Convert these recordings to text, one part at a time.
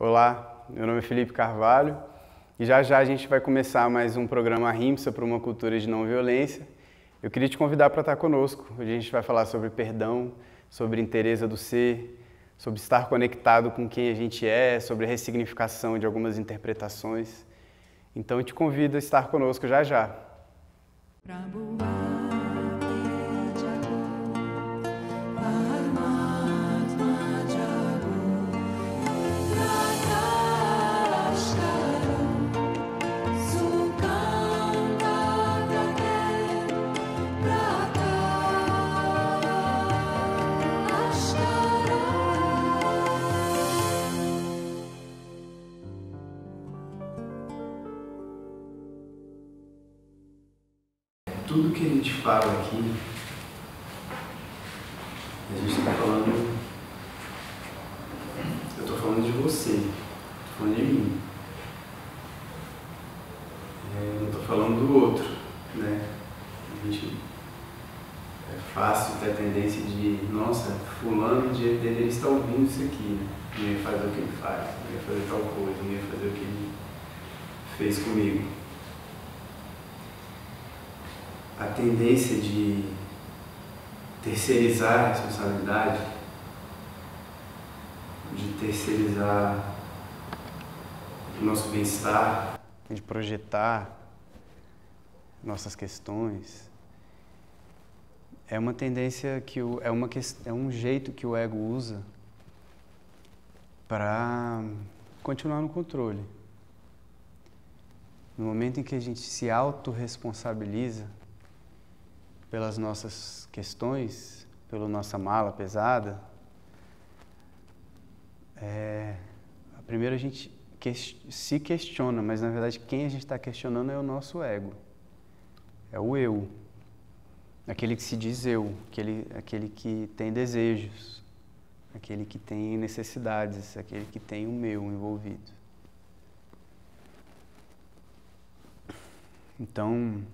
Olá, meu nome é Felipe Carvalho e já a gente vai começar mais um programa RIMSA para uma cultura de não violência. Eu queria te convidar para estar conosco. Hoje a gente vai falar sobre perdão, sobre inteireza do ser, sobre estar conectado com quem a gente é, sobre a ressignificação de algumas interpretações. Então eu te convido a estar conosco já. Tudo que a gente fala aqui, a gente está falando, eu estou falando de você, estou falando de mim. Eu não estou falando do outro, né? É fácil ter a tendência de, nossa, fulano deveria estar ouvindo isso aqui, né? Não ia fazer o que ele faz, não ia fazer tal coisa, não ia fazer o que ele fez comigo. A tendência de terceirizar a responsabilidade, de terceirizar o nosso bem-estar, de projetar nossas questões, é uma tendência que é um jeito que o ego usa para continuar no controle. No momento em que a gente se autorresponsabiliza pelas nossas questões, pela nossa mala pesada, primeiro a gente se questiona, mas na verdade quem a gente está questionando é o nosso ego, é o eu, aquele que se diz eu, aquele que tem desejos, aquele que tem necessidades, aquele que tem o meu envolvido. Então,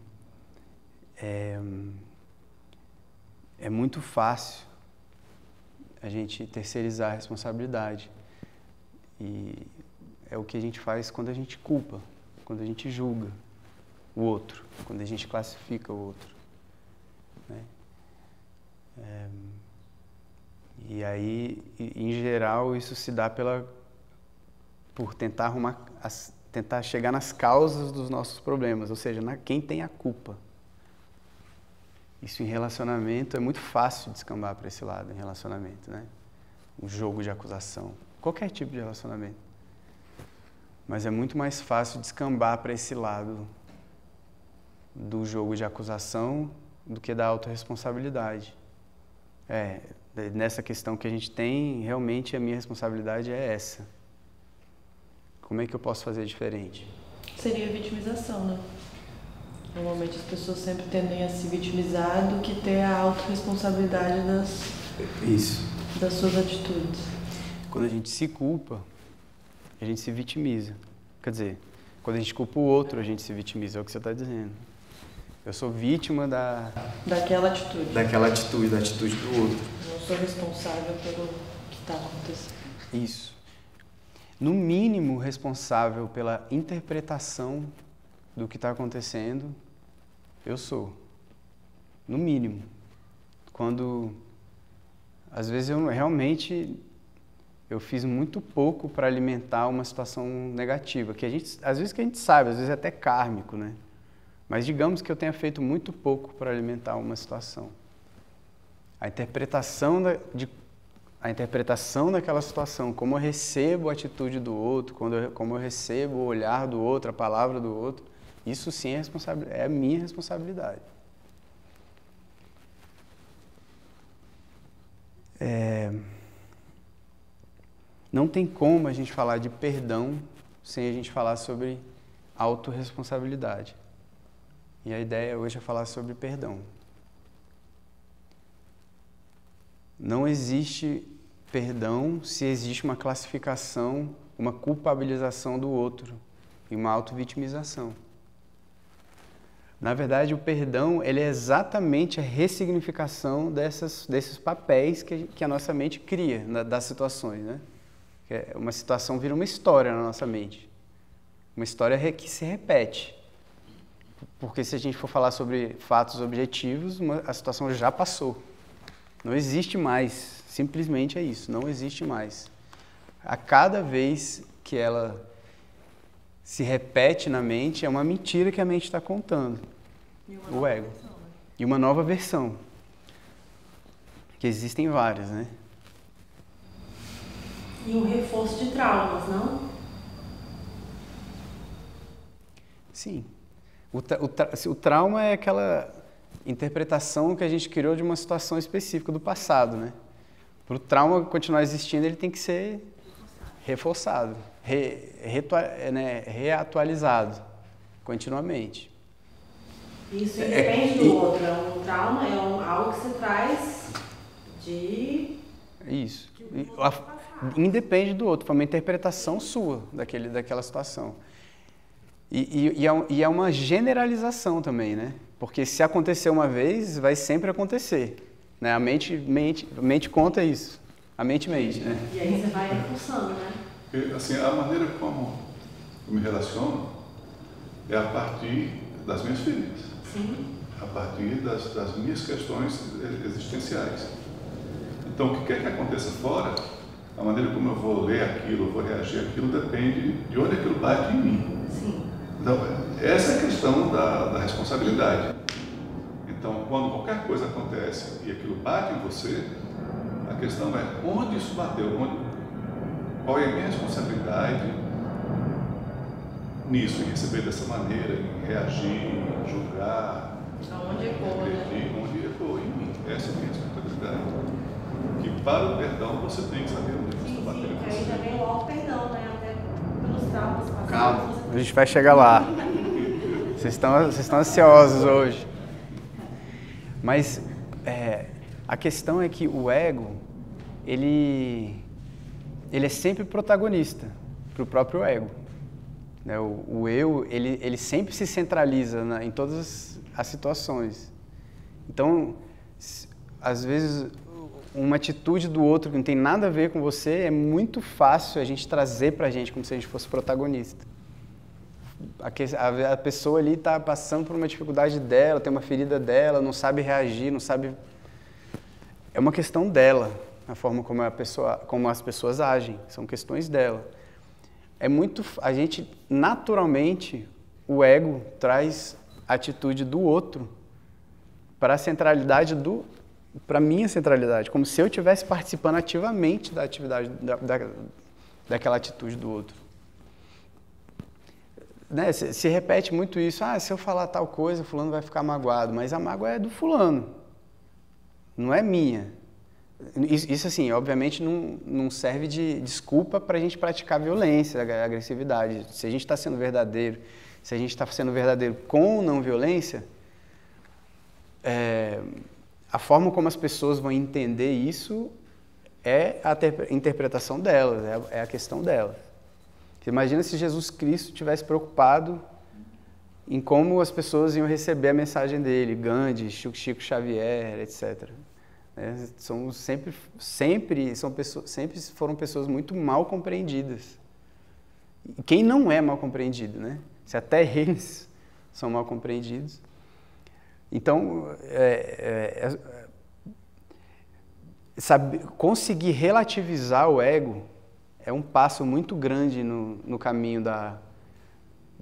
é muito fácil a gente terceirizar a responsabilidade. E é o que a gente faz quando a gente culpa, quando a gente julga o outro, quando a gente classifica o outro, né? E aí, em geral, isso se dá por tentar tentar chegar nas causas dos nossos problemas, ou seja, quem tem a culpa. Isso em relacionamento é muito fácil descambar para esse lado, em relacionamento, né? Um jogo de acusação, qualquer tipo de relacionamento. Mas é muito mais fácil descambar para esse lado do jogo de acusação do que da autorresponsabilidade. Nessa questão que a gente tem, realmente a minha responsabilidade é essa. Como é que eu posso fazer diferente? Seria vitimização, né? Normalmente as pessoas sempre tendem a se vitimizar do que ter a autorresponsabilidade das suas atitudes. Quando a gente se culpa, a gente se vitimiza. Quer dizer, quando a gente culpa o outro, a gente se vitimiza, é o que você está dizendo. Eu sou vítima daquela atitude. Da atitude do outro. Eu não sou responsável pelo que está acontecendo. Isso. No mínimo responsável pela interpretação do que está acontecendo, eu sou. No mínimo. Quando, às vezes, eu fiz muito pouco para alimentar uma situação negativa, que às vezes que a gente sabe, às vezes é até kármico, né? Mas digamos que eu tenha feito muito pouco para alimentar uma situação. A interpretação daquela situação, como eu recebo a atitude do outro, como eu recebo o olhar do outro, a palavra do outro, isso sim é a minha responsabilidade. Não tem como a gente falar de perdão sem a gente falar sobre autorresponsabilidade. E a ideia hoje é falar sobre perdão. Não existe perdão se existe uma classificação, uma culpabilização do outro e uma autovitimização. Na verdade, o perdão ele é exatamente a ressignificação desses papéis que a nossa mente cria das situações, né? Uma situação vira uma história na nossa mente. Uma história que se repete. Porque se a gente for falar sobre fatos objetivos, a situação já passou. Não existe mais. Simplesmente é isso, não existe mais. A cada vez que ela se repete na mente, é uma mentira que a mente está contando. O ego. Versão, né? E uma nova versão. Que existem várias, né? E um reforço de traumas, não? Sim. O trauma é aquela interpretação que a gente criou de uma situação específica do passado, né? Para o trauma continuar existindo, ele tem que ser reforçado, reatualizado continuamente. Isso independe do outro. Um trauma é algo que você traz de... Isso. Independe do outro, foi uma interpretação sua daquela situação. E é uma generalização também, né? Porque se acontecer uma vez, vai sempre acontecer. Né? A mente conta isso. A mente mente, né? E aí você vai reforçando, né? Assim, a maneira como eu me relaciono é a partir das minhas feridas. Sim. A partir das minhas questões existenciais. Então, o que quer que aconteça fora, a maneira como eu vou ler aquilo, eu vou reagir àquilo, depende de onde aquilo bate em mim. Sim. Então, essa é a questão da responsabilidade. Então, quando qualquer coisa acontece e aquilo bate em você, a questão é onde isso bateu, qual é a minha responsabilidade nisso, em receber dessa maneira, em reagir, em julgar, aonde ecoa, né? Onde ecoa em mim. Essa é a minha responsabilidade. Que para o perdão você tem que saber onde você está batendo. Sim, aí também o auto-perdão, né? Até pelos traumas passados. Calma, a gente vai chegar lá. Vocês estão ansiosos hoje. Mas a questão é que o ego, ele é sempre protagonista para o próprio ego. Né? O eu, ele sempre se centraliza em todas as situações. Então, às vezes, uma atitude do outro que não tem nada a ver com você, é muito fácil a gente trazer para a gente como se a gente fosse protagonista. A pessoa ali está passando por uma dificuldade dela, tem uma ferida dela, não sabe reagir, não sabe... É uma questão dela, a forma como as pessoas agem, são questões dela. A gente, naturalmente, o ego traz a atitude do outro para a centralidade para a minha centralidade, como se eu estivesse participando ativamente da atividade, daquela atitude do outro. Né? Se repete muito isso, se eu falar tal coisa, fulano vai ficar magoado, mas a mágoa é do fulano, não é minha. Isso assim, obviamente, não serve de desculpa para a gente praticar violência, agressividade. Se a gente está sendo verdadeiro, se a gente está sendo verdadeiro com não violência, a forma como as pessoas vão entender isso é a interpretação delas, é a questão delas. Você imagina se Jesus Cristo tivesse preocupado em como as pessoas iam receber a mensagem dele, Gandhi, Chico Xavier, etc. Sempre foram pessoas muito mal compreendidas. E quem não é mal compreendido, né? Se até eles são mal compreendidos. Então, conseguir relativizar o ego é um passo muito grande no caminho da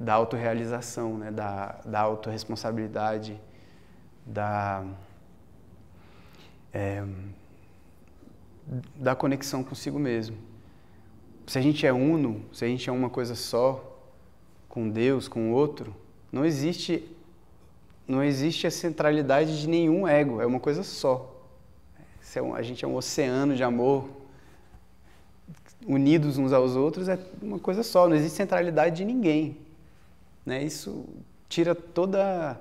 autorrealização, né? Da autorresponsabilidade, da conexão consigo mesmo. Se a gente é uno, se a gente é uma coisa só, com Deus, com o outro, não existe a centralidade de nenhum ego, é uma coisa só. A gente é um oceano de amor, unidos uns aos outros, é uma coisa só, não existe centralidade de ninguém. Né? Isso tira toda a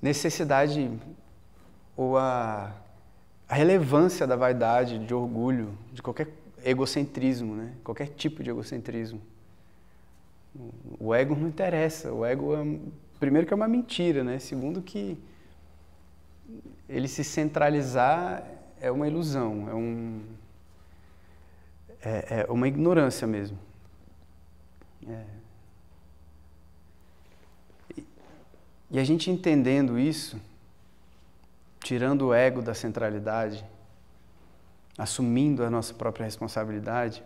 necessidade ou a relevância da vaidade, de orgulho, de qualquer egocentrismo, né? Qualquer tipo de egocentrismo. O ego não interessa, o ego primeiro que é uma mentira, né? Segundo que ele se centralizar é uma ilusão, é uma ignorância mesmo. E a gente entendendo isso, tirando o ego da centralidade, assumindo a nossa própria responsabilidade,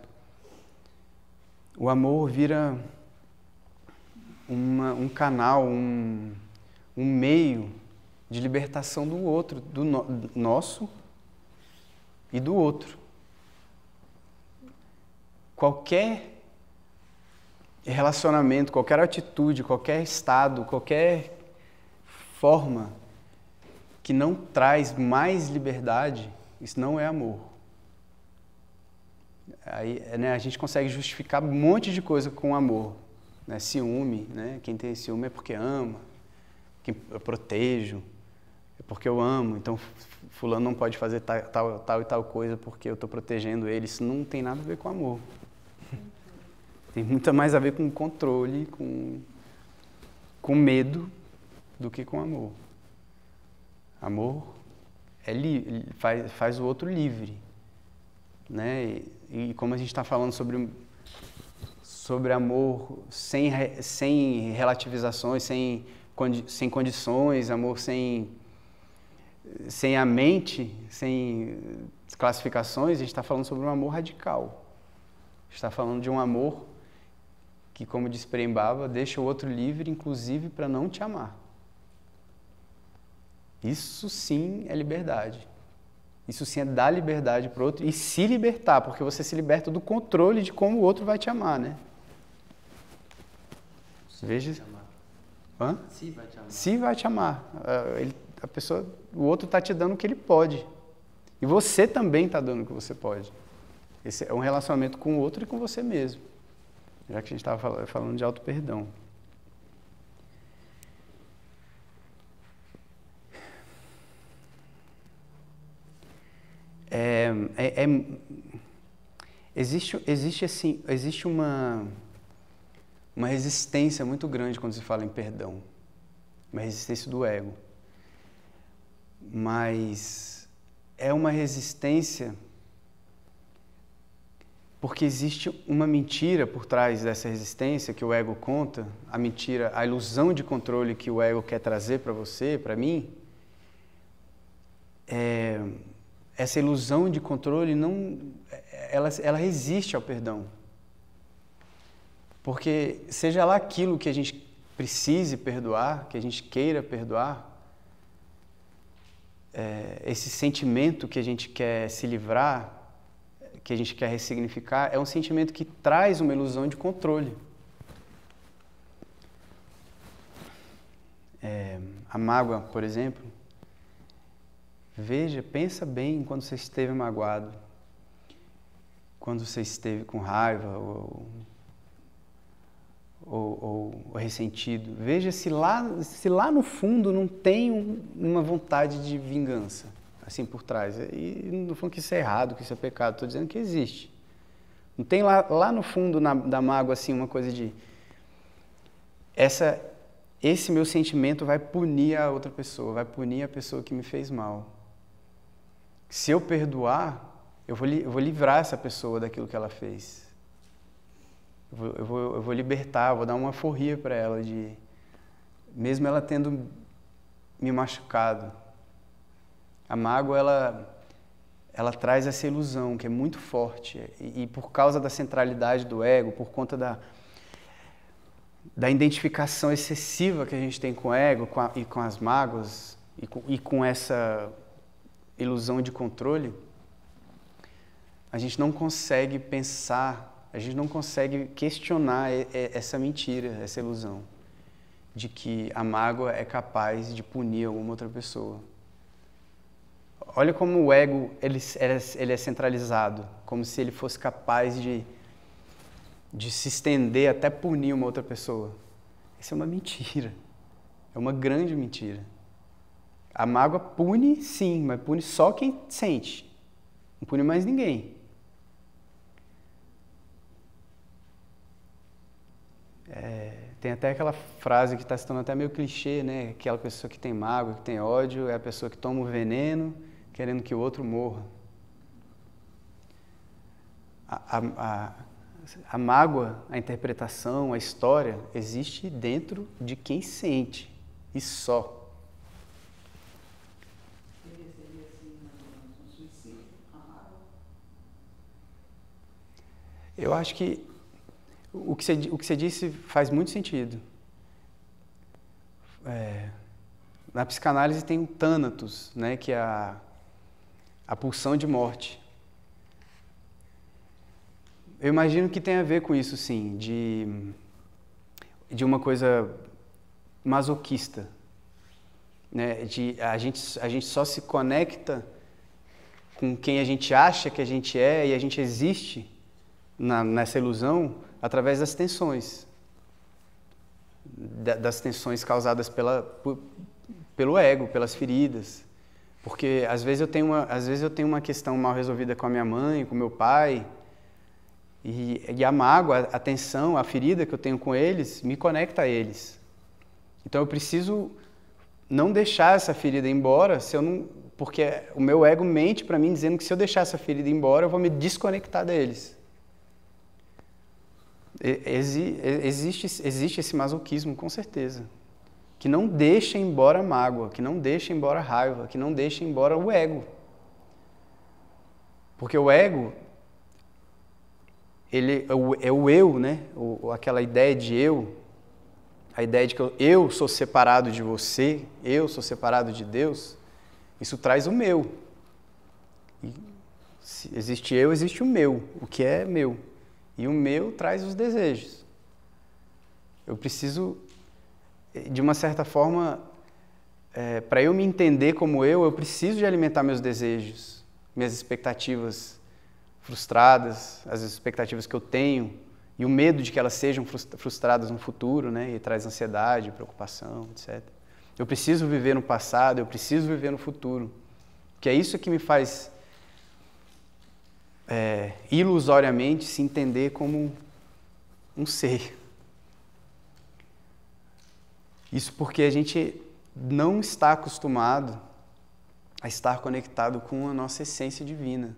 o amor vira um canal, um meio de libertação do outro, nosso e do outro. Qualquer relacionamento, qualquer atitude, qualquer estado, qualquer forma que não traz mais liberdade, isso não é amor. Aí, né, a gente consegue justificar um monte de coisa com amor. Né? Ciúme, né? Quem tem ciúme é porque ama, quem eu protejo, é porque eu amo, então fulano não pode fazer tal e tal coisa porque eu estou protegendo ele. Isso não tem nada a ver com amor. Tem muito mais a ver com controle, com medo, do que com amor. Amor faz o outro livre. Né? E como a gente está falando sobre amor sem relativizações, sem condições, amor sem a mente, sem classificações, a gente está falando sobre um amor radical. A gente está falando de um amor que, como diz Prembaba, deixa o outro livre, inclusive para não te amar. Isso sim é liberdade. Isso sim é dar liberdade para o outro e se libertar, porque você se liberta do controle de como o outro vai te amar, né? Veja. Se vai te amar. Se vai te amar. O outro está te dando o que ele pode. E você também está dando o que você pode. Esse é um relacionamento com o outro e com você mesmo. Já que a gente estava falando de auto-perdão. Existe uma resistência muito grande quando se fala em perdão. Uma resistência do ego. Mas é uma resistência porque existe uma mentira por trás dessa resistência que o ego conta, a mentira, a ilusão de controle que o ego quer trazer para você, para mim. Essa ilusão de controle ela resiste ao perdão. Porque seja lá aquilo que a gente precise perdoar, que a gente queira perdoar, esse sentimento que a gente quer se livrar, que a gente quer ressignificar, é um sentimento que traz uma ilusão de controle. A mágoa, por exemplo, pensa bem quando você esteve magoado, quando você esteve com raiva ou ressentido. Veja se lá no fundo não tem uma vontade de vingança, assim por trás. E não falando que isso é errado, que isso é pecado, estou dizendo que existe. Não tem lá no fundo da mágoa assim uma coisa de esse meu sentimento vai punir a outra pessoa, vai punir a pessoa que me fez mal. Se eu perdoar, eu vou livrar essa pessoa daquilo que ela fez. Eu vou libertar, vou dar uma forria para ela, mesmo ela tendo me machucado. A mágoa, ela traz essa ilusão que é muito forte. E por causa da centralidade do ego, por conta da identificação excessiva que a gente tem com o ego e com as mágoas e com essa ilusão de controle, a gente não consegue pensar, a gente não consegue questionar essa mentira, essa ilusão de que a mágoa é capaz de punir alguma outra pessoa. Olha como o ego ele é centralizado, como se ele fosse capaz de se estender até punir uma outra pessoa. Isso é uma mentira, é uma grande mentira. A mágoa pune, sim, mas pune só quem sente. Não pune mais ninguém. Tem até aquela frase que está se tornando até meio clichê, né? Aquela pessoa que tem mágoa, que tem ódio, é a pessoa que toma o veneno querendo que o outro morra. A mágoa, a interpretação, a história, existe dentro de quem sente, e só. Eu acho que o que você disse faz muito sentido. Na psicanálise tem o Thanatos, né, que é a pulsão de morte. Eu imagino que tem a ver com isso, sim, de uma coisa masoquista, né? A gente só se conecta com quem a gente acha que a gente é e a gente existe nessa ilusão através das tensões. Das tensões causadas pelo ego, pelas feridas. Porque às vezes eu tenho uma questão mal resolvida com a minha mãe, com meu pai, e a mágoa, a tensão, a ferida que eu tenho com eles me conecta a eles. Então eu preciso não deixar essa ferida ir embora, porque o meu ego mente para mim dizendo que se eu deixar essa ferida ir embora, eu vou me desconectar deles. Existe esse masoquismo, com certeza, que não deixa embora a mágoa, que não deixa embora a raiva, que não deixa embora o ego. Porque o ego, ele é o eu, né? Aquela ideia de eu, a ideia de que eu sou separado de você, eu sou separado de Deus, isso traz o meu. E se existe eu, existe o meu, o que é meu. E o meu traz os desejos. Eu preciso, de uma certa forma, para eu me entender como eu preciso de alimentar meus desejos, minhas expectativas frustradas, as expectativas que eu tenho, e o medo de que elas sejam frustradas no futuro, né? E traz ansiedade, preocupação, etc. Eu preciso viver no passado, eu preciso viver no futuro. Que é isso que me faz ilusoriamente se entender como um ser. Isso porque a gente não está acostumado a estar conectado com a nossa essência divina.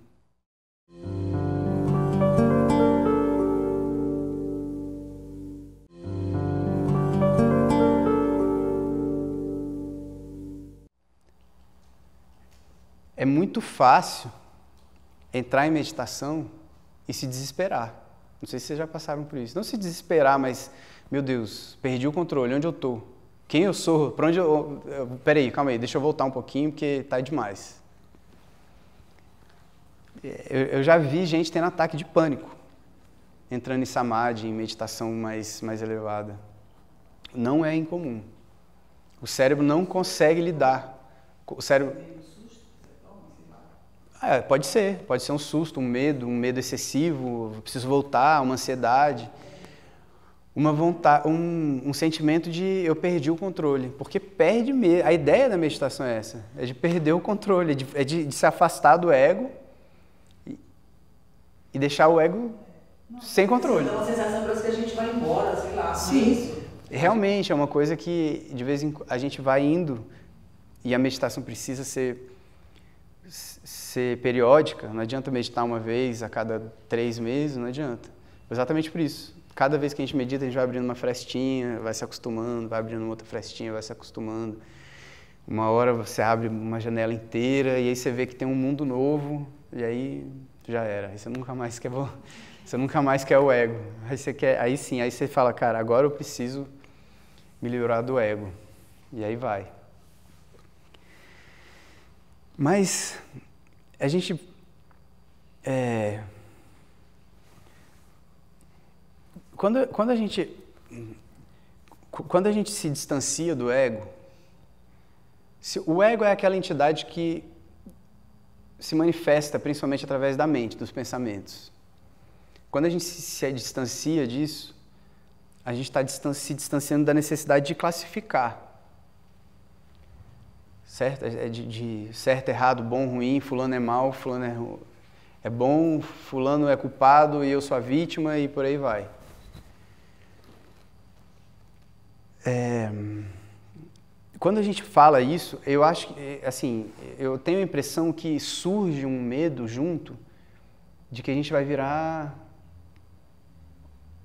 É muito fácil entrar em meditação e se desesperar. Não sei se vocês já passaram por isso. Não se desesperar, mas, meu Deus, perdi o controle, onde eu estou? Quem eu sou? Para onde eu... Peraí, calma aí, deixa eu voltar um pouquinho, porque tá demais. Eu já vi gente tendo ataque de pânico, entrando em samadhi, em meditação mais elevada. Não é incomum. O cérebro não consegue lidar. O cérebro... pode ser um susto, um medo excessivo, preciso voltar, uma ansiedade, uma vontade, um sentimento de eu perdi o controle, porque perde mesmo. A ideia da meditação é essa, é de perder o controle, de se afastar do ego e deixar o ego sem controle. Então a sensação parece que a gente vai embora, sei lá. Sim, realmente é uma coisa que de vez em quando a gente vai indo e a meditação precisa ser periódica, não adianta meditar uma vez a cada 3 meses, não adianta. Exatamente por isso. Cada vez que a gente medita, a gente vai abrindo uma frestinha, vai se acostumando, vai abrindo outra frestinha, vai se acostumando. Uma hora você abre uma janela inteira e aí você vê que tem um mundo novo e aí já era. Aí você nunca mais quer o ego. Aí você fala, cara, agora eu preciso me livrar do ego. E aí vai. Mas a gente quando a gente se distancia do ego, o ego é aquela entidade que se manifesta principalmente através da mente, dos pensamentos. Quando a gente se distancia disso, a gente está se distanciando da necessidade de classificar. Certo? De certo, errado, bom, ruim, fulano é mal, fulano é bom, fulano é culpado e eu sou a vítima e por aí vai. Quando a gente fala isso, eu acho que, assim, eu tenho a impressão que surge um medo junto de que a gente vai virar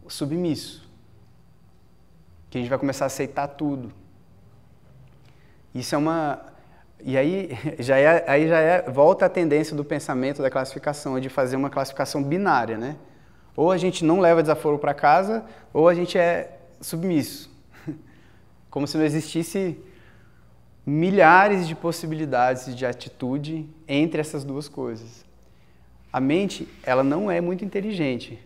submisso, que a gente vai começar a aceitar tudo. Isso é uma... E aí já volta a tendência do pensamento da classificação, de fazer uma classificação binária, né? Ou a gente não leva desaforo para casa, ou a gente é submisso. Como se não existisse milhares de possibilidades de atitude entre essas duas coisas. A mente, ela não é muito inteligente.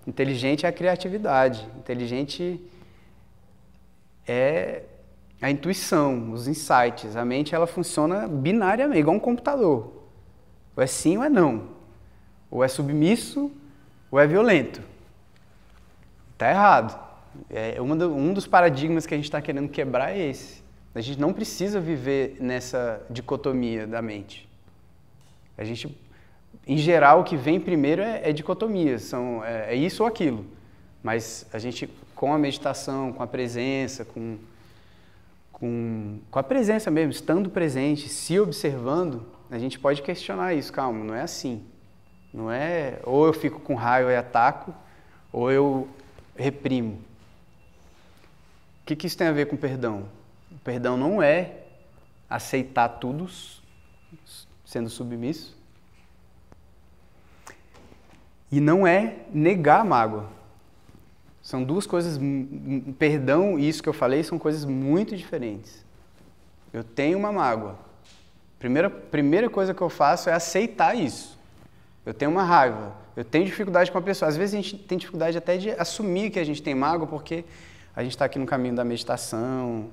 Inteligente é a criatividade. Inteligente é a intuição, os insights. A mente, ela funciona binariamente, igual um computador. Ou é sim ou é não. Ou é submisso ou é violento. Está errado. Um dos paradigmas que a gente está querendo quebrar é esse. A gente não precisa viver nessa dicotomia da mente. A gente, em geral, o que vem primeiro é dicotomia, é isso ou aquilo. Mas a gente, com a meditação, com a presença, com a presença mesmo, estando presente, se observando, a gente pode questionar isso. Calma, não é assim. Não é ou eu fico com raiva e ataco, ou eu reprimo. O que isso tem a ver com perdão? O perdão não é aceitar tudo sendo submisso. E não é negar a mágoa. São duas coisas... Perdão e isso que eu falei são coisas muito diferentes. Eu tenho uma mágoa. Primeira coisa que eu faço é aceitar isso. Eu tenho uma raiva. Eu tenho dificuldade com a pessoa. Às vezes a gente tem dificuldade até de assumir que a gente tem mágoa porque a gente está aqui no caminho da meditação,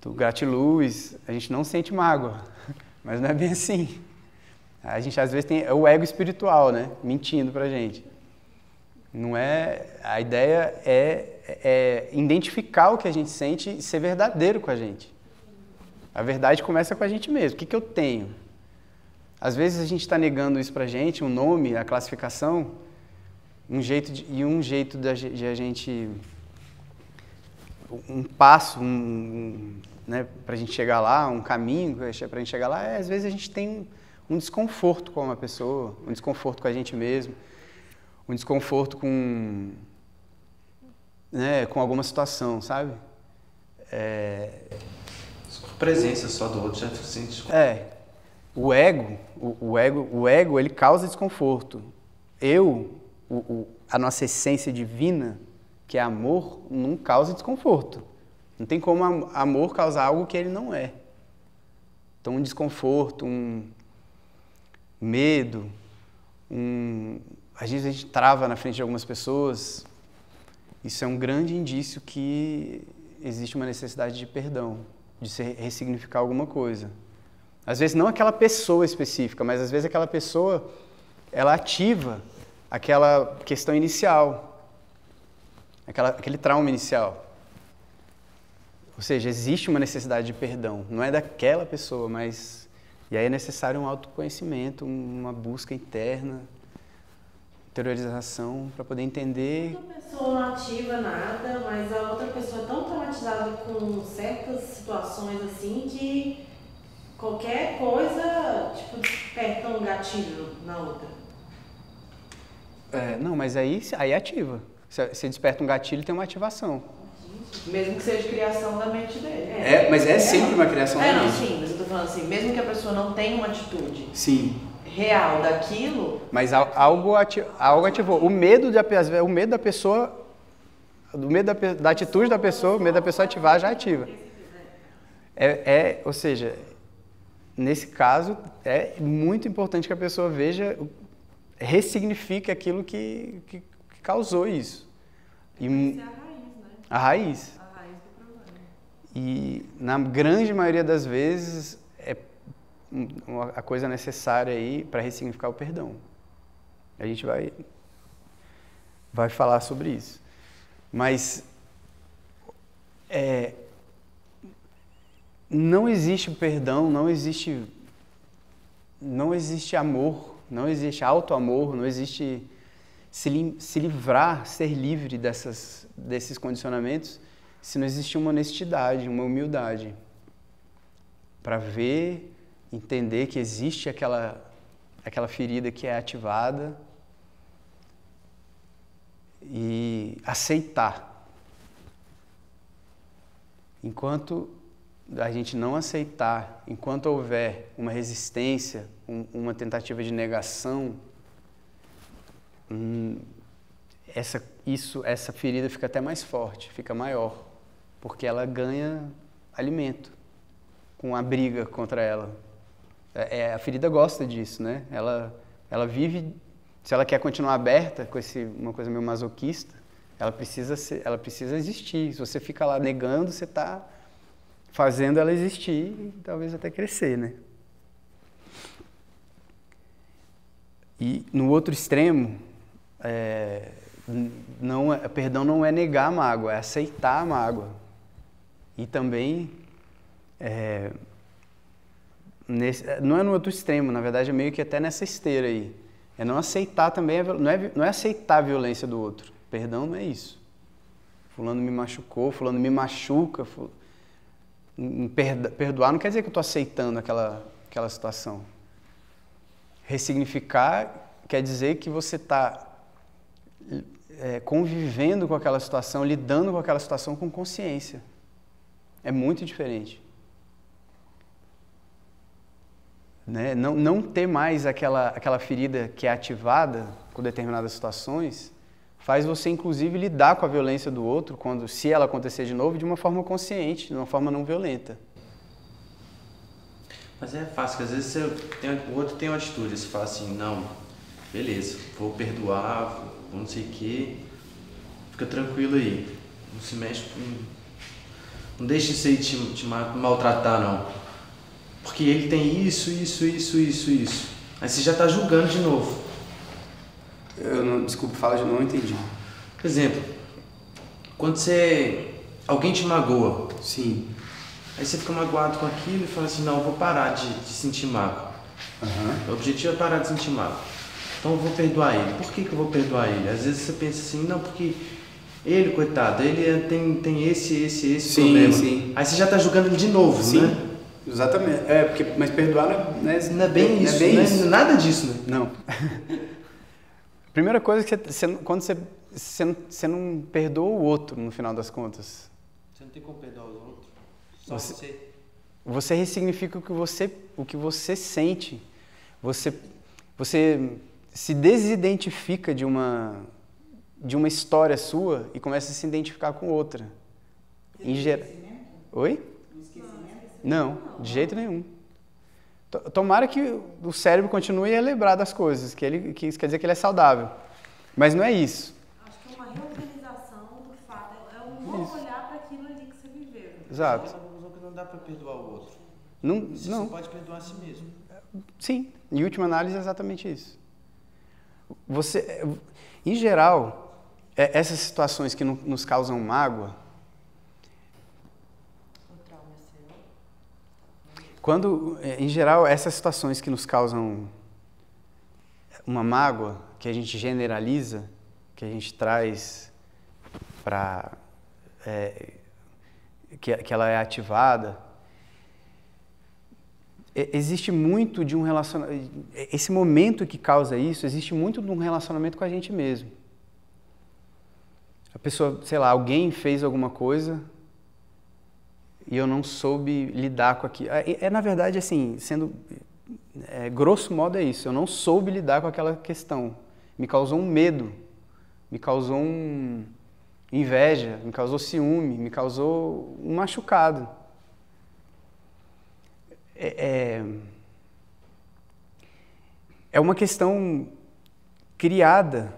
do gratiluz, a gente não sente mágoa, mas não é bem assim. A gente às vezes tem o ego espiritual, né, mentindo pra gente. Não é, a ideia é identificar o que a gente sente e ser verdadeiro com a gente. A verdade começa com a gente mesmo. O que eu tenho? Às vezes a gente está negando isso pra gente, um nome, a classificação, um jeito de a gente... Um passo, né, para a gente chegar lá, um caminho para a gente chegar lá, às vezes a gente tem um desconforto com uma pessoa, um desconforto com a gente mesmo, um desconforto com alguma situação, sabe? A presença só do outro já se sente... O ego, ele causa desconforto. A nossa essência divina, que é amor, não causa desconforto. Não tem como amor causar algo que ele não é. Então, um desconforto, um medo, às vezes a gente trava na frente de algumas pessoas. Isso é um grande indício que existe uma necessidade de perdão, de se ressignificar alguma coisa. Às vezes não aquela pessoa específica, mas às vezes aquela pessoa, ela ativa aquela questão inicial. Aquele trauma inicial. Ou seja, existe uma necessidade de perdão. Não é daquela pessoa, mas... E aí é necessário um autoconhecimento, uma busca interna, interiorização, para poder entender... Uma pessoa não ativa nada, mas a outra pessoa é tão traumatizada com certas situações assim que qualquer coisa, tipo, desperta um gatilho na outra. Não, mas aí ativa. Você desperta um gatilho, tem uma ativação. Mesmo que seja criação da mente dele. Mas é sempre uma criação da mente. Sim, mas eu tô falando assim, mesmo que a pessoa não tenha uma atitude real daquilo... Mas algo ativou. O medo da pessoa, da atitude da pessoa, o medo da pessoa ativar já ativa. Ou seja, nesse caso, é muito importante que a pessoa ressignifique aquilo que causou isso. A raiz. A raiz do problema. E na grande maioria das vezes é a coisa necessária aí para ressignificar o perdão. A gente vai falar sobre isso. Mas não existe perdão, não existe amor, não existe auto-amor, não existe se livrar, ser livre desses condicionamentos, se não existir uma honestidade, uma humildade, para ver, entender que existe aquela ferida que é ativada e aceitar. Enquanto a gente não aceitar, enquanto houver uma resistência, uma tentativa de negação, essa ferida fica até mais forte, fica maior, porque ela ganha alimento com a briga contra ela. A ferida gosta disso, né? Ela vive, se ela quer continuar aberta com uma coisa meio masoquista, ela precisa existir. Se você fica lá negando, você está fazendo ela existir e talvez até crescer, né? E no outro extremo, perdão não é negar a mágoa, é aceitar a mágoa. E também, não é no outro extremo, na verdade é meio que até nessa esteira aí. É não aceitar também, não é aceitar a violência do outro. Perdão não é isso. Fulano me machucou, fulano me machuca. Perdoar não quer dizer que eu estou aceitando aquela situação. Ressignificar quer dizer que você está convivendo com aquela situação, lidando com aquela situação com consciência. É muito diferente. Né? Não ter mais aquela ferida que é ativada com determinadas situações faz você, inclusive, lidar com a violência do outro, se ela acontecer de novo, de uma forma consciente, de uma forma não violenta. Mas é fácil, porque às vezes o outro tem uma atitude, você fala assim, não, beleza, vou perdoar, vou não sei o quê, fica tranquilo aí, não se mexe não deixe isso aí te maltratar, não. Porque ele tem isso. Aí você já está julgando de novo. Desculpa, fala de novo, não entendi. Por exemplo, quando alguém te magoa. Sim. Aí você fica magoado com aquilo e fala assim, não, eu vou parar de sentir mágoa. Uhum. O objetivo é parar de sentir mágoa. Então eu vou perdoar ele. Por que eu vou perdoar ele? Às vezes você pensa assim, não, porque ele, coitado, ele tem esse problema. Sim. Aí você já está julgando de novo, sim. Né? Exatamente. Mas perdoar não é bem isso, não é nada disso, né? Não. Primeira coisa que quando você não perdoa o outro, no final das contas. Você não tem como perdoar o outro. Só você. Você ressignifica o que você sente. Você se desidentifica de uma história sua e começa a se identificar com outra. Oi? Não, de jeito nenhum. Tomara que o cérebro continue a lembrar das coisas, que isso quer dizer que ele é saudável. Mas não é isso. Acho que é uma reorganização do fato, é um novo olhar para aquilo ali que você viveu. Exato. É uma conclusão que não dá para perdoar o outro. Você só pode perdoar a si mesmo. Sim, em última análise é exatamente isso. Em geral, essas situações que nos causam mágoa, em geral, essas situações que nos causam uma mágoa, que a gente generaliza, que a gente traz para... que ela é ativada, existe muito de um relacionamento... Esse momento que causa isso, existe muito de um relacionamento com a gente mesmo. A pessoa, sei lá, alguém fez alguma coisa e eu não soube lidar com aquilo. Na verdade, assim, grosso modo é isso. Eu não soube lidar com aquela questão. Me causou um medo, me causou inveja, me causou ciúme, me causou um machucado. É uma questão criada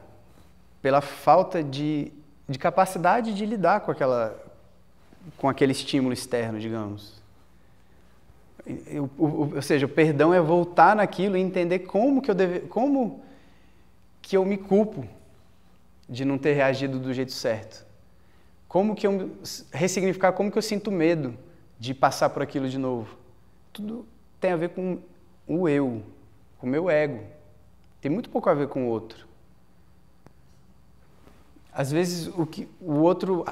pela falta de capacidade de lidar com aquele estímulo externo, digamos. Ou seja, o perdão é voltar naquilo e entender como que eu me culpo de não ter reagido do jeito certo. Ressignificar como que eu sinto medo de passar por aquilo de novo. Tudo tem a ver com o eu, com o meu ego. Tem muito pouco a ver com o outro. Às vezes o outro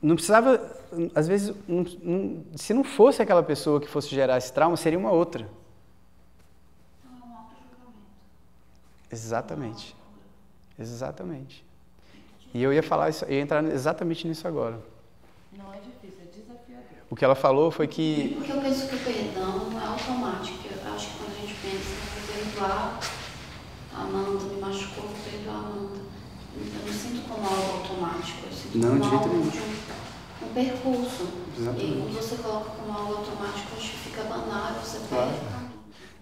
não precisava, às vezes, se não fosse aquela pessoa que fosse gerar esse trauma, seria uma outra. Não, um auto-julgamento. Exatamente. Exatamente. E eu ia falar isso, eu ia entrar exatamente nisso agora. Não é difícil, é desafiador. O que ela falou foi que... Porque eu penso que o perdão não é automático. Eu acho que quando a gente pensa em perdoar, a Amanda me machucou, vou perdoar a Amanda. Eu não sinto como algo automático, eu sinto Não, como de jeito algo nenhum. de um percurso. Exatamente. E quando você coloca como algo automático, acho que fica banal, você Claro. perde o caminho.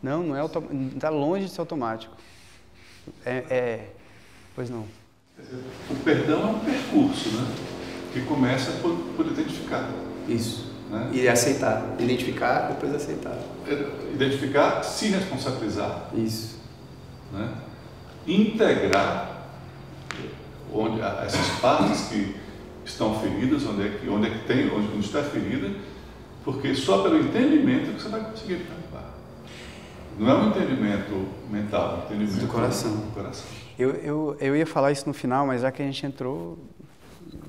Não é automático. Está longe de ser automático. Pois não. O perdão é um percurso, né? Que começa por identificar. Isso. Né? E aceitar. Identificar, depois aceitar. Identificar, se responsabilizar. Isso. Né? Integrar essas partes que estão feridas, onde está ferida, porque só pelo entendimento que você vai conseguir perdoar. Não é um entendimento mental, é um entendimento do coração. Eu ia falar isso no final, mas já que a gente entrou,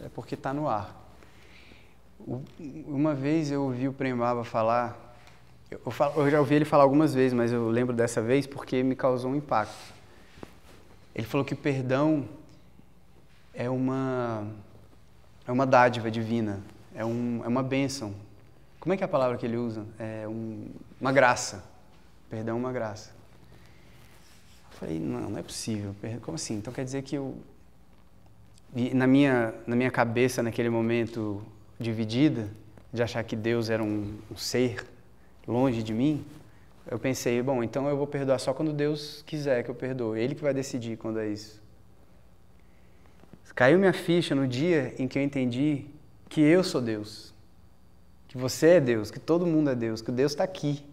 é porque está no ar. Uma vez eu ouvi o Prem Baba falar, eu já ouvi ele falar algumas vezes, mas eu lembro dessa vez porque me causou um impacto. Ele falou que o perdão é uma dádiva divina, é uma bênção. Como é que é a palavra que ele usa? Uma graça. Perdão é uma graça. Eu falei, não é possível. Como assim? Então quer dizer que E na minha cabeça, naquele momento dividida, de achar que Deus era um ser longe de mim, eu pensei, bom, então eu vou perdoar só quando Deus quiser que eu perdoe. Ele que vai decidir quando é isso. Caiu minha ficha no dia em que eu entendi que eu sou Deus, que você é Deus, que todo mundo é Deus, que Deus está aqui.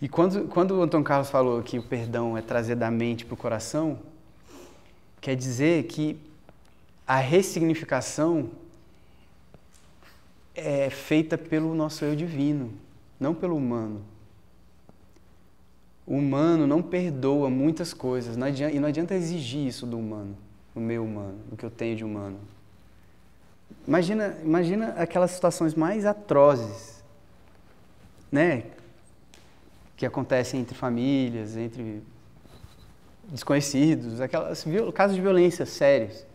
E quando o Antônio Carlos falou que o perdão é trazer da mente para o coração, quer dizer que a ressignificação é feita pelo nosso eu divino, não pelo humano. O humano não perdoa muitas coisas, e não adianta exigir isso do humano, do meu humano, do que eu tenho de humano. Imagina aquelas situações mais atrozes, né? Que acontecem entre famílias, entre desconhecidos, casos de violência sérios.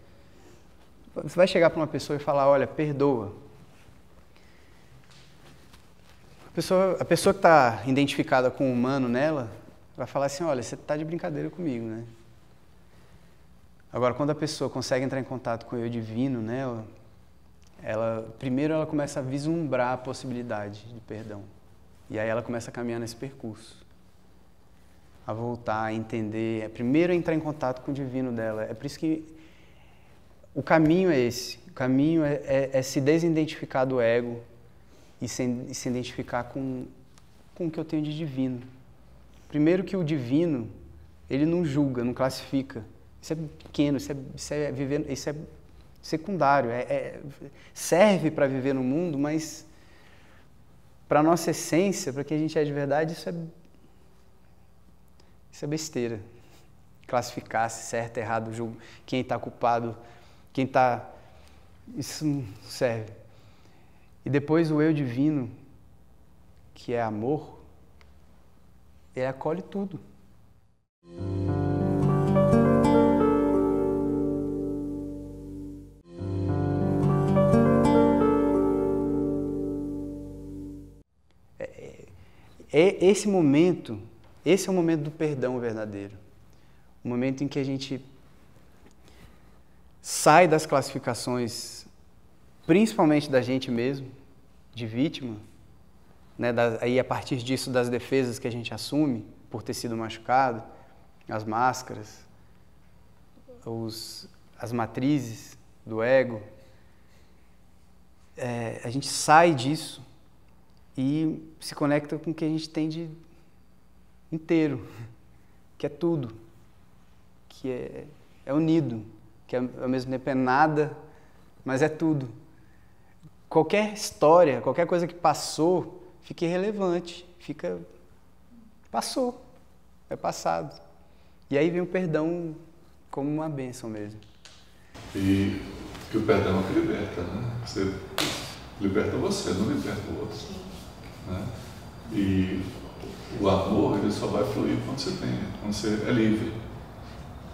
Você vai chegar para uma pessoa e falar, olha, perdoa. A pessoa que está identificada com o humano nela, vai falar assim, olha, você está de brincadeira comigo, né? Agora, quando a pessoa consegue entrar em contato com o eu divino nela, primeiro ela começa a vislumbrar a possibilidade de perdão. E aí ela começa a caminhar nesse percurso. A voltar, a entender. Primeiro entrar em contato com o divino dela. É por isso que o caminho é esse. O caminho é se desidentificar do ego e se identificar com o que eu tenho de divino. Primeiro que o divino, ele não julga, não classifica. Isso é pequeno, isso é secundário. Serve para viver no mundo, mas para a nossa essência, para quem a gente é de verdade, isso é besteira. Classificar se certo, errado, julgo, quem está culpado, quem está... Isso não serve. E depois o eu divino, que é amor, ele acolhe tudo. Esse é o momento do perdão verdadeiro. O momento em que a gente sai das classificações, principalmente da gente mesmo, de vítima, né? Aí a partir disso das defesas que a gente assume por ter sido machucado, as máscaras, as matrizes do ego, a gente sai disso e se conecta com o que a gente tem de inteiro, que é tudo, que é unido, que ao mesmo tempo é nada, mas é tudo. Qualquer história, qualquer coisa que passou, fica irrelevante, passou, é passado. E aí vem o perdão como uma bênção mesmo. E que o perdão é que liberta, né? Você liberta você, não liberta o outro. Né? E O amor, ele só vai fluir quando você é livre.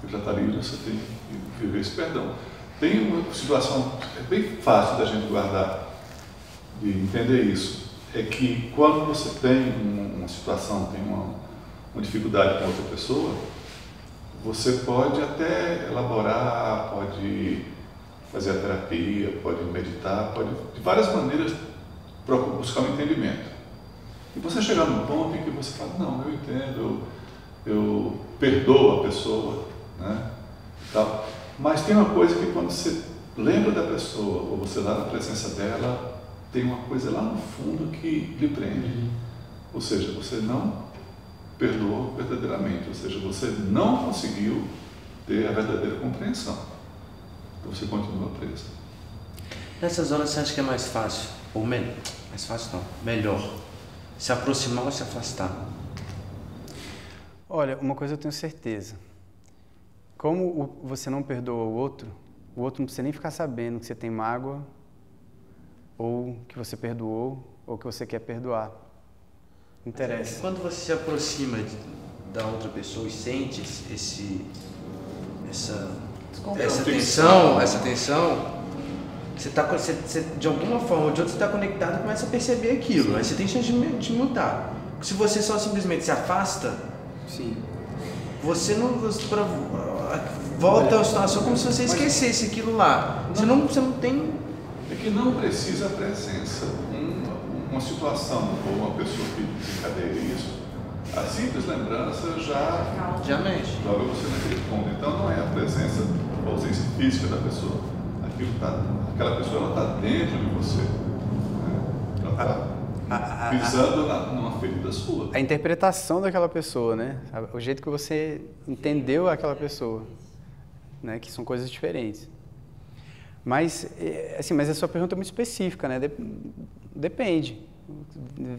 Você já está livre, você tem que viver esse perdão. Tem uma situação, é bem fácil da gente guardar, de entender isso. É que quando você tem uma situação, tem uma dificuldade com outra pessoa, você pode até elaborar, pode fazer a terapia, pode meditar, pode de várias maneiras buscar um entendimento. E você chegar num ponto em que você fala, não, eu entendo, eu perdoo a pessoa, né? Tal. Mas tem uma coisa que quando você lembra da pessoa, ou você está na presença dela, tem uma coisa lá no fundo que lhe prende. Ou seja, você não perdoou verdadeiramente, ou seja, você não conseguiu ter a verdadeira compreensão. Então você continua preso. Nessas horas você acha que é mais fácil, ou mais fácil não, melhor, se aproximar ou se afastar? Olha, uma coisa eu tenho certeza. Como você não perdoa o outro não precisa nem ficar sabendo que você tem mágoa, ou que você perdoou, ou que você quer perdoar. Não interessa. Quando você se aproxima da outra pessoa e sente essa tensão, você de alguma forma ou de outra você está conectado e começa a perceber aquilo. Aí você tem chance de mudar. Se você só simplesmente se afasta, sim, você não volta à situação como se você esquecesse aquilo lá. Você não tem. É que não precisa presença. Uma situação ou uma pessoa que desencadeia isso, a simples lembrança já mexe. Joga você naquele ponto. Então não é a presença ou ausência física da pessoa. Aquela pessoa está dentro de você. Né? Ela está pisando numa ferida sua. A interpretação daquela pessoa, né? O jeito que você entendeu aquela pessoa, né? Que são coisas diferentes. Mas, assim, mas a sua pergunta é muito específica, né? Depende.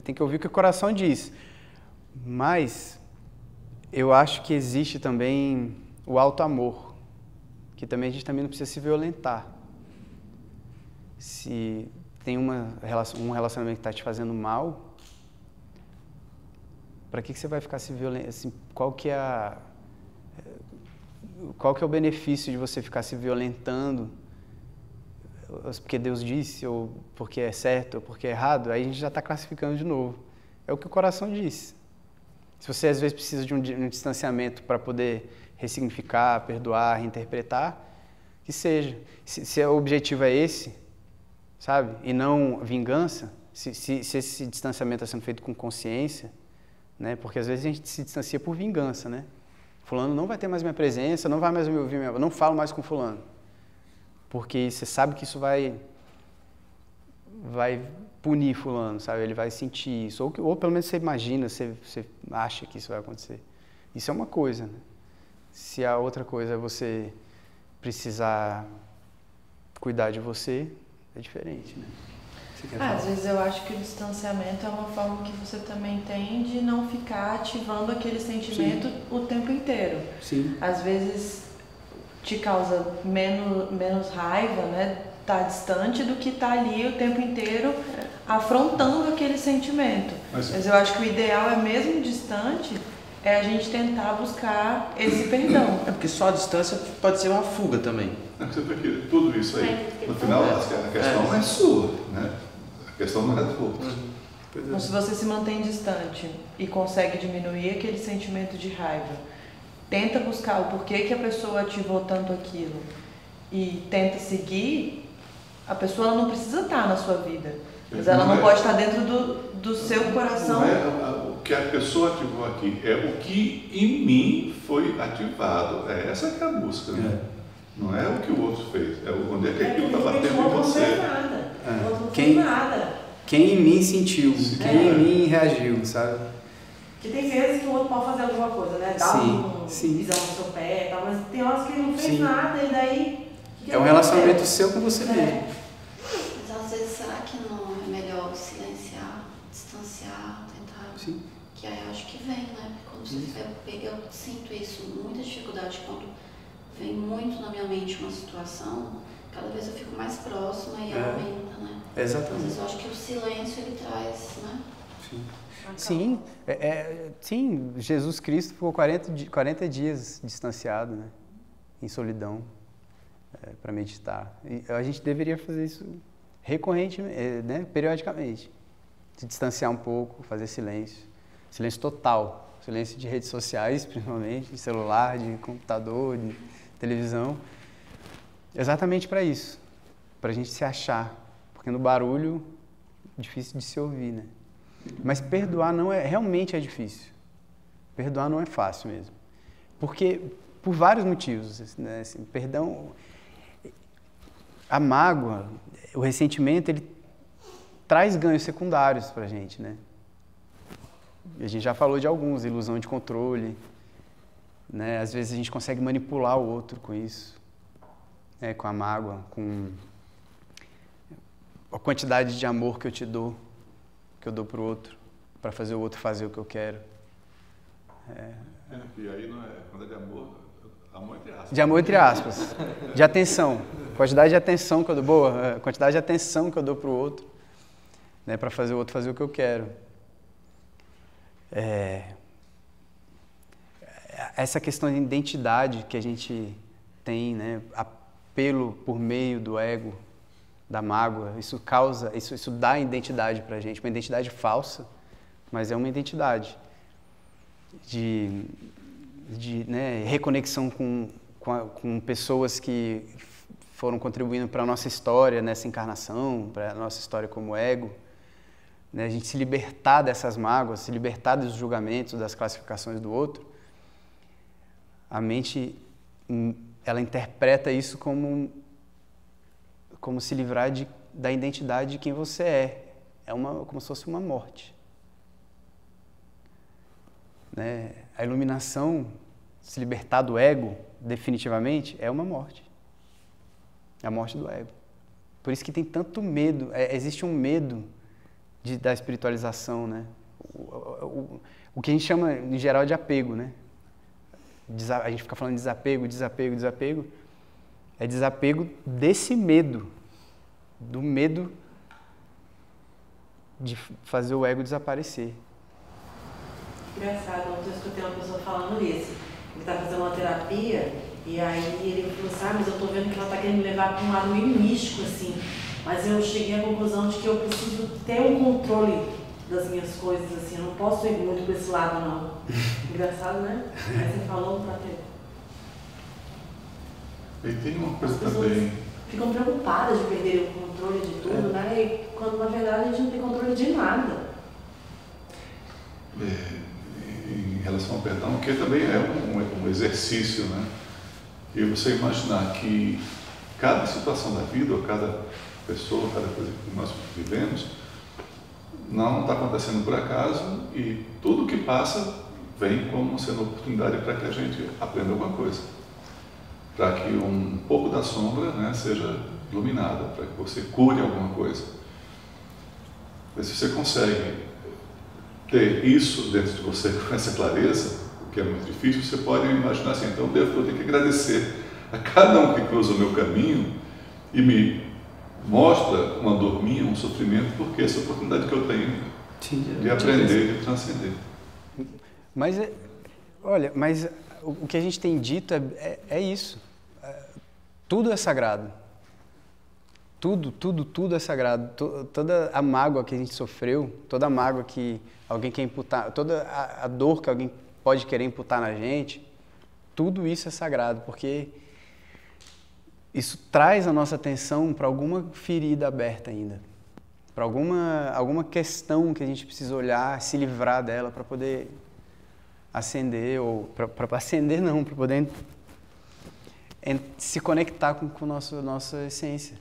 Tem que ouvir o que o coração diz. Mas eu acho que existe também o alto amor, que também a gente também não precisa se violentar. Se tem um relacionamento que está te fazendo mal, para que você vai ficar se violentando? Assim, qual que é o benefício de você ficar se violentando? Porque Deus disse, ou porque é certo, ou porque é errado, aí a gente já está classificando de novo. É o que o coração disse. Se você às vezes precisa de um distanciamento para poder ressignificar, perdoar, reinterpretar, que seja. Se o objetivo é esse, sabe, e não vingança, se esse distanciamento está sendo feito com consciência, né, porque às vezes a gente se distancia por vingança, né? Fulano não vai ter mais minha presença, não vai mais me ouvir, não falo mais com fulano. Porque você sabe que isso vai punir fulano, sabe? Ele vai sentir isso. Ou pelo menos você imagina, você acha que isso vai acontecer. Isso é uma coisa, né? Se a outra coisa é você precisar cuidar de você, é diferente, né? Às vezes eu acho que o distanciamento é uma forma que você também tem de não ficar ativando aquele sentimento o tempo inteiro. Sim. Às vezes te causa menos raiva, né? Tá distante do que tá ali o tempo inteiro afrontando aquele sentimento. Mas eu acho que o ideal é mesmo distante, é a gente tentar buscar esse perdão. É porque só a distância pode ser uma fuga também. Você vê que tudo isso aí, no final, a questão não é sua, né? A questão não é do outro. Então, se você se mantém distante e consegue diminuir aquele sentimento de raiva, tenta buscar o porquê que a pessoa ativou tanto aquilo e tenta seguir, a pessoa não precisa estar na sua vida, mas ela não pode estar dentro do seu coração. Não é o que a pessoa ativou aqui, é o que em mim foi ativado. É essa que é a busca, né? Não é o que o outro fez, é onde é que aquilo está batendo em você. Quem em mim sentiu, quem em mim reagiu, sabe? Que tem vezes que o outro pode fazer alguma coisa, né? Dar um pisão no seu pé e tal, mas tem horas que ele não fez nada e daí... É um relacionamento seu com você mesmo. Mas às vezes, será que não é melhor silenciar, distanciar, tentar... Sim. Que aí eu acho que vem, né? Quando você eu sinto isso, muita dificuldade quando vem muito na minha mente uma situação, cada vez eu fico mais próxima e aumenta, né? Exatamente. Às vezes eu acho que o silêncio ele traz, né? Sim, sim, Jesus Cristo ficou 40 dias distanciado, né? Em solidão, para meditar. E a gente deveria fazer isso recorrentemente, né? Periodicamente. Se distanciar um pouco, fazer silêncio. Silêncio total. Silêncio de redes sociais, principalmente, de celular, de computador, de televisão. Exatamente para isso. Para a gente se achar. Porque no barulho, difícil de se ouvir, né? Mas perdoar realmente é difícil. Perdoar não é fácil mesmo. Porque, por vários motivos, né? Assim, perdão, a mágoa, o ressentimento, ele traz ganhos secundários pra gente, né? A gente já falou de alguns, ilusão de controle, né? Às vezes a gente consegue manipular o outro com isso, né? Com a mágoa, com a quantidade de amor que eu te dou, que eu dou pro outro, para fazer o outro fazer o que eu quero. E aí não é, quando é de amor entre aspas. De amor entre aspas, de atenção, quantidade de atenção que eu dou, quantidade de atenção que eu dou pro outro, né, para fazer o outro fazer o que eu quero. Essa questão de identidade que a gente tem, né, apelo por meio do ego, da mágoa, isso dá identidade pra gente, uma identidade falsa, mas é uma identidade de né, reconexão com pessoas que foram contribuindo para a nossa história nessa encarnação, para a nossa história como ego, né, a gente se libertar dessas mágoas, se libertar dos julgamentos, das classificações do outro. A mente, ela interpreta isso como se livrar da identidade de quem você é. Como se fosse uma morte. Né? A iluminação, se libertar do ego, definitivamente, é uma morte. É a morte do ego. Por isso que tem tanto medo, existe um medo da espiritualização, né? O que a gente chama, em geral, de apego, né? A gente fica falando de desapego. É desapego desse medo, do medo de fazer o ego desaparecer. Engraçado, ontem eu escutei uma pessoa falando isso. Ele está fazendo uma terapia e aí ele falou assim, mas eu tô vendo que ela está querendo me levar para um lado meio místico, assim. Mas eu cheguei à conclusão de que eu preciso ter um controle das minhas coisas, assim. Eu não posso ir muito para esse lado, não. Engraçado, né? Aí você falou para ter. E tem uma coisa também... Ficam preocupadas de perder o controle de tudo, né? E quando na verdade a gente não tem controle de nada. Em relação ao perdão, que também é um exercício, né? E você imaginar que cada situação da vida, ou cada pessoa, cada coisa que nós vivemos, não está acontecendo por acaso e tudo que passa vem como sendo oportunidade para que a gente aprenda alguma coisa. Para que um pouco da sombra, né, seja iluminada, para que você cure alguma coisa. Mas se você consegue ter isso dentro de você com essa clareza, o que é muito difícil, você pode imaginar assim, então eu tenho que agradecer a cada um que cruza o meu caminho e me mostra uma dor minha, um sofrimento, porque essa oportunidade que eu tenho de aprender e de transcender. Mas, olha, o que a gente tem dito é isso. Tudo é sagrado. Tudo é sagrado. Toda a mágoa que a gente sofreu, toda a mágoa que alguém quer imputar, toda a dor que alguém pode querer imputar na gente, tudo isso é sagrado, porque isso traz a nossa atenção para alguma ferida aberta ainda, para alguma questão que a gente precisa olhar, se livrar dela para poder acender, ou para acender não, para poder se conectar com a nossa essência.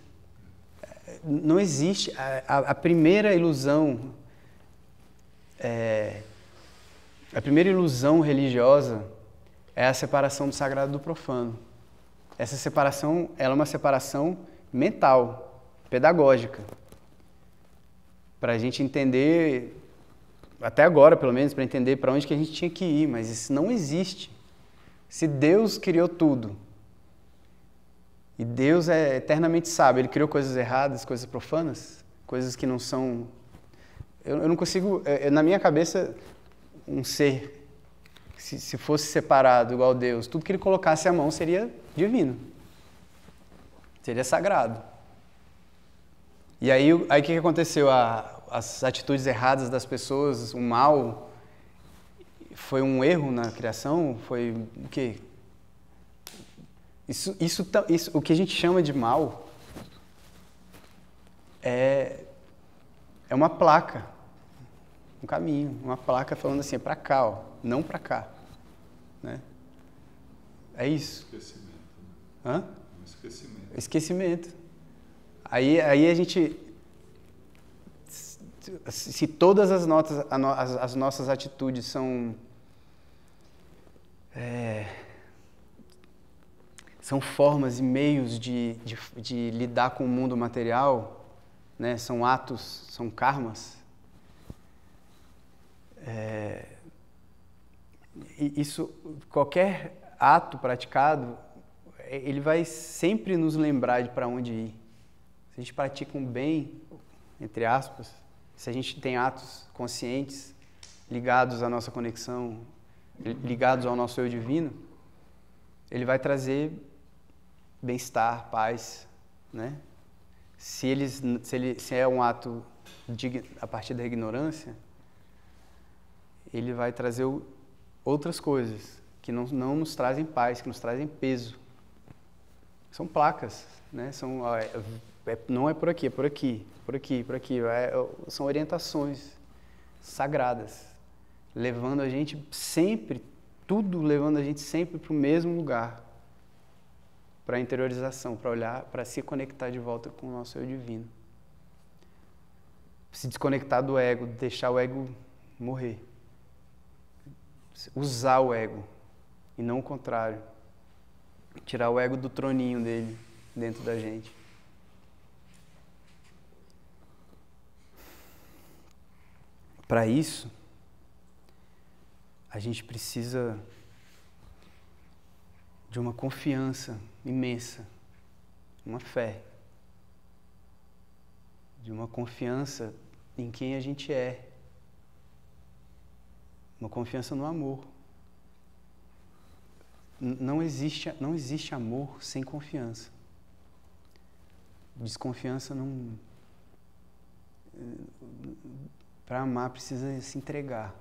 Não existe, a primeira ilusão, a primeira ilusão religiosa é a separação do sagrado do profano. Essa separação, ela é uma separação mental, pedagógica, para a gente entender, até agora pelo menos, para entender para onde que a gente tinha que ir, mas isso não existe. Se Deus criou tudo, e Deus é eternamente sábio, Ele criou coisas erradas, coisas profanas, coisas que não são Eu não consigo... na minha cabeça, um ser, se fosse separado igual Deus, tudo que ele colocasse a mão seria divino. Seria sagrado. E aí o que aconteceu? As atitudes erradas das pessoas, o mal, foi um erro na criação? Foi o quê? Isso, o que a gente chama de mal é uma placa, um caminho, uma placa falando assim, é para cá, ó, não para cá, né? É isso. Esquecimento. Hã? Esquecimento. Esquecimento. Aí a gente, se todas as nossas atitudes são formas e meios de lidar com o mundo material, né? São atos, são karmas. Isso, qualquer ato praticado, ele vai sempre nos lembrar de para onde ir. Se a gente pratica um bem, entre aspas, se a gente tem atos conscientes, ligados à nossa conexão, ligados ao nosso eu divino, ele vai trazer bem-estar, paz, né? Se é um ato a partir da ignorância, ele vai trazer outras coisas que não nos trazem paz, que nos trazem peso. São placas, né? Não é por aqui, é por aqui, por aqui, por aqui. São orientações sagradas, levando a gente sempre, tudo levando a gente sempre para o mesmo lugar, para a interiorização, para olhar, para se conectar de volta com o nosso eu divino. Se desconectar do ego, deixar o ego morrer. Usar o ego, e não o contrário. Tirar o ego do troninho dele dentro da gente. Para isso, a gente precisa de uma confiança imensa, uma fé, de uma confiança em quem a gente é, uma confiança no amor. Não existe amor sem confiança. Desconfiança não... Para amar precisa se entregar.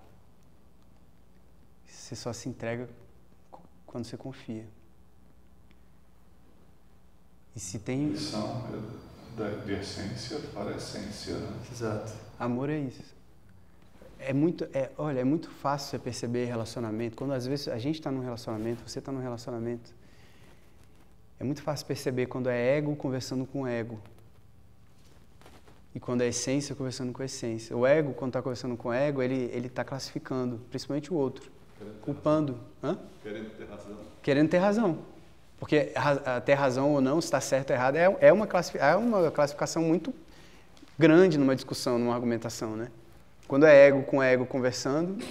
Você só se entrega quando você confia. E se tem... Missão de essência para a essência. Exato. Amor é isso. É muito fácil você perceber relacionamento. Quando às vezes a gente está num relacionamento, você está num relacionamento, é muito fácil perceber quando é ego conversando com ego. E quando é essência conversando com essência. O ego, quando está conversando com o ego, ele está classificando, principalmente o outro. Culpando. Querendo ter razão. Querendo ter razão. Porque ter razão ou não, se está certo ou errado, é uma classificação muito grande numa discussão, numa argumentação, né? Quando é ego com ego conversando,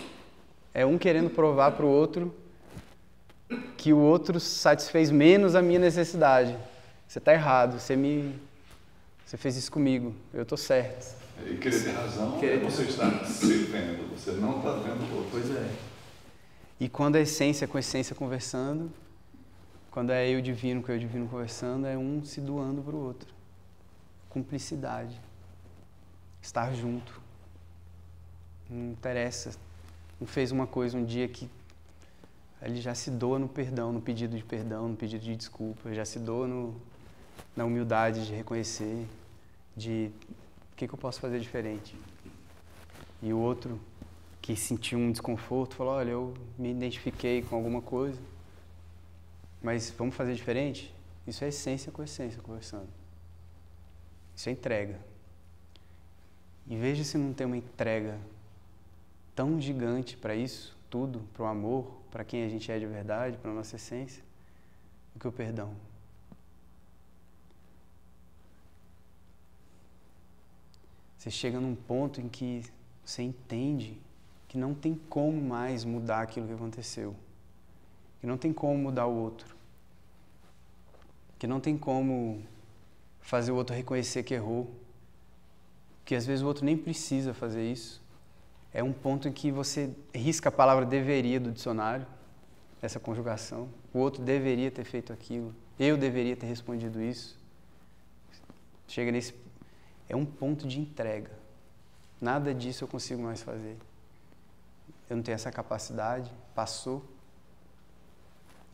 é um querendo provar para o outro que o outro satisfez menos a minha necessidade. Você está errado, você fez isso comigo, eu estou certo. E querer ter razão você está se vendo, você não está vendo o outro. Pois é. E quando é essência com essência conversando, quando é eu divino com eu divino conversando, é um se doando para o outro. Cumplicidade. Estar junto. Não interessa. Não fez uma coisa um dia que ele já se doa no perdão, no pedido de perdão, no pedido de desculpa, já se doa na humildade de reconhecer, de o que eu posso fazer diferente. E o outro que sentiu um desconforto, falou, olha, eu me identifiquei com alguma coisa, mas vamos fazer diferente? Isso é essência com essência conversando. Isso é entrega. E veja se não tem uma entrega tão gigante para isso, tudo, para o amor, para quem a gente é de verdade, para a nossa essência, do que o perdão. Você chega num ponto em que você entende que não tem como mais mudar aquilo que aconteceu, que não tem como mudar o outro, que não tem como fazer o outro reconhecer que errou, que às vezes o outro nem precisa fazer isso. É um ponto em que você risca a palavra deveria do dicionário, essa conjugação. O outro deveria ter feito aquilo. Eu deveria ter respondido isso. Chega nesse... É um ponto de entrega. Nada disso eu consigo mais fazer. Eu não tenho essa capacidade. Passou.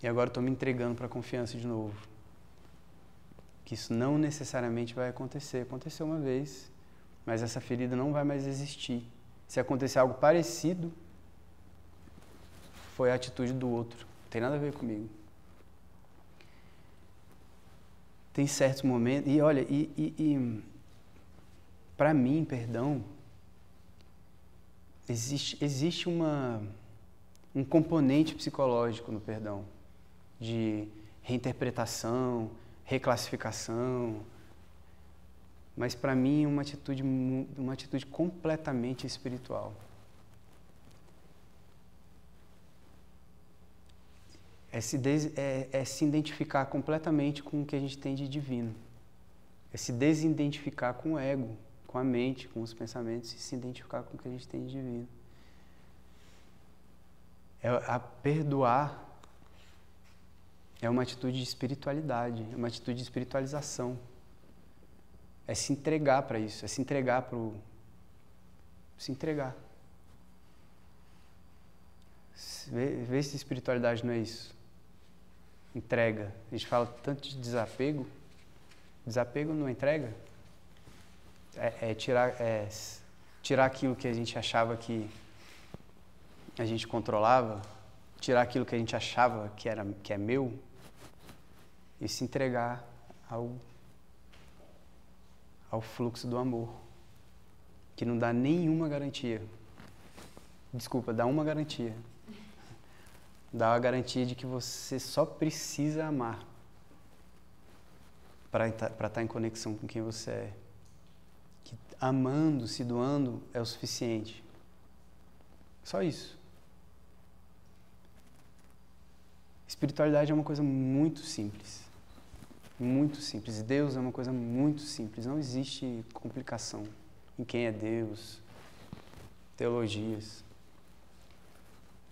E agora estou me entregando para a confiança de novo. Que isso não necessariamente vai acontecer. Aconteceu uma vez, mas essa ferida não vai mais existir. Se acontecer algo parecido, foi a atitude do outro. Não tem nada a ver comigo. Tem certos momentos... E olha, para mim, perdão, existe um componente psicológico no perdão. De reinterpretação, reclassificação. Mas para mim é uma atitude completamente espiritual. É se identificar completamente com o que a gente tem de divino. É se desidentificar com o ego, com a mente, com os pensamentos, e se identificar com o que a gente tem de divino. Perdoar é uma atitude de espiritualidade, é uma atitude de espiritualização. É se entregar para isso, é se entregar para o... Se entregar. Vê se espiritualidade não é isso. Entrega. A gente fala tanto de desapego. Desapego não é entrega? É tirar aquilo que a gente achava que a gente controlava, tirar aquilo que a gente achava que é meu e se entregar ao fluxo do amor, que não dá nenhuma garantia. Desculpa, dá uma garantia. Dá a garantia de que você só precisa amar para estar em conexão com quem você é. Que amando, se doando, é o suficiente. Só isso. Espiritualidade é uma coisa muito simples. Muito simples. Deus é uma coisa muito simples. Não existe complicação em quem é Deus, teologias.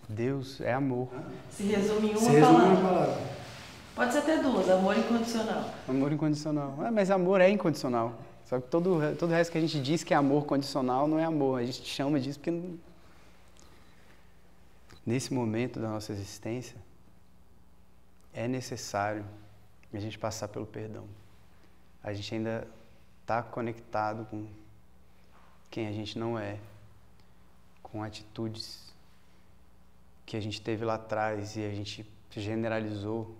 Deus é amor. Se resume em uma palavra. Pode ser até duas. Amor incondicional. Amor incondicional. Mas amor é incondicional. Só que todo o resto que a gente diz que é amor condicional não é amor. A gente chama disso porque nesse momento da nossa existência é necessário a gente passar pelo perdão. A gente ainda está conectado com quem a gente não é, com atitudes que a gente teve lá atrás e a gente generalizou,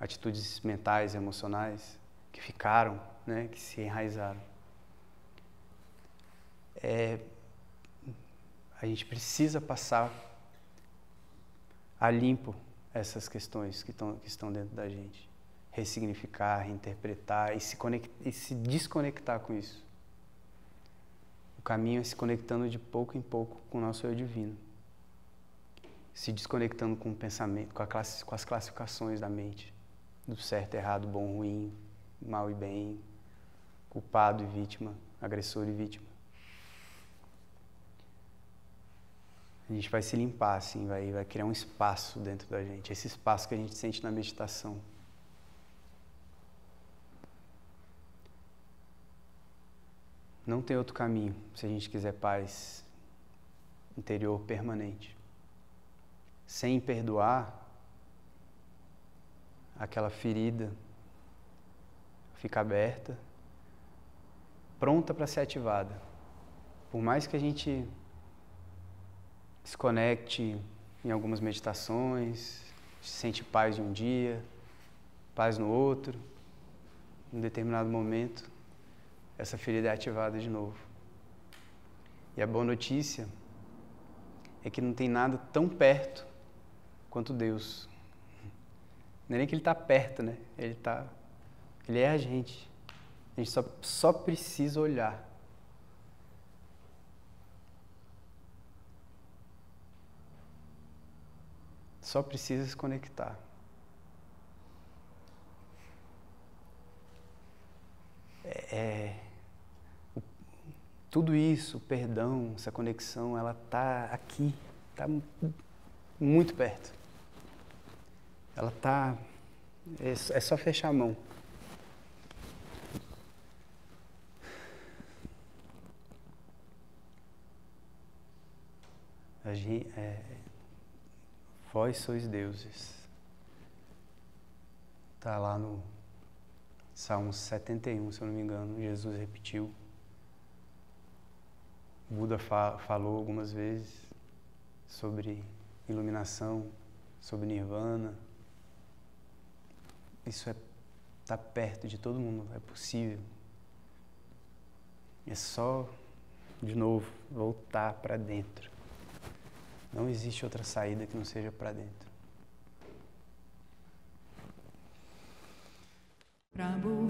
atitudes mentais, emocionais, que ficaram, né, que se enraizaram. A gente precisa passar a limpo essas questões que estão dentro da gente. Ressignificar, reinterpretar e se desconectar com isso. O caminho é se conectando de pouco em pouco com o nosso eu divino. Se desconectando com o pensamento, com as classificações da mente. Do certo, errado, bom, ruim, mal e bem, culpado e vítima, agressor e vítima. A gente vai se limpar, assim, vai criar um espaço dentro da gente. Esse espaço que a gente sente na meditação. Não tem outro caminho, se a gente quiser paz interior permanente. Sem perdoar, aquela ferida fica aberta, pronta para ser ativada. Por mais que a gente se conecte em algumas meditações, sente paz de um dia, paz no outro, em um determinado momento, essa ferida é ativada de novo. E a boa notícia é que não tem nada tão perto quanto Deus. Não é nem que Ele está perto, né? Ele é a gente. A gente só precisa olhar. Só precisa se conectar. tudo isso, o perdão, essa conexão, ela está aqui, está muito perto. Ela está... É só fechar a mão. Vós sois deuses. Está lá no Salmo 71, se eu não me engano, Jesus repetiu. Buda falou algumas vezes sobre iluminação, sobre nirvana. Isso está perto de todo mundo, é possível. É só, de novo, voltar para dentro. Não existe outra saída que não seja para dentro. Prabhu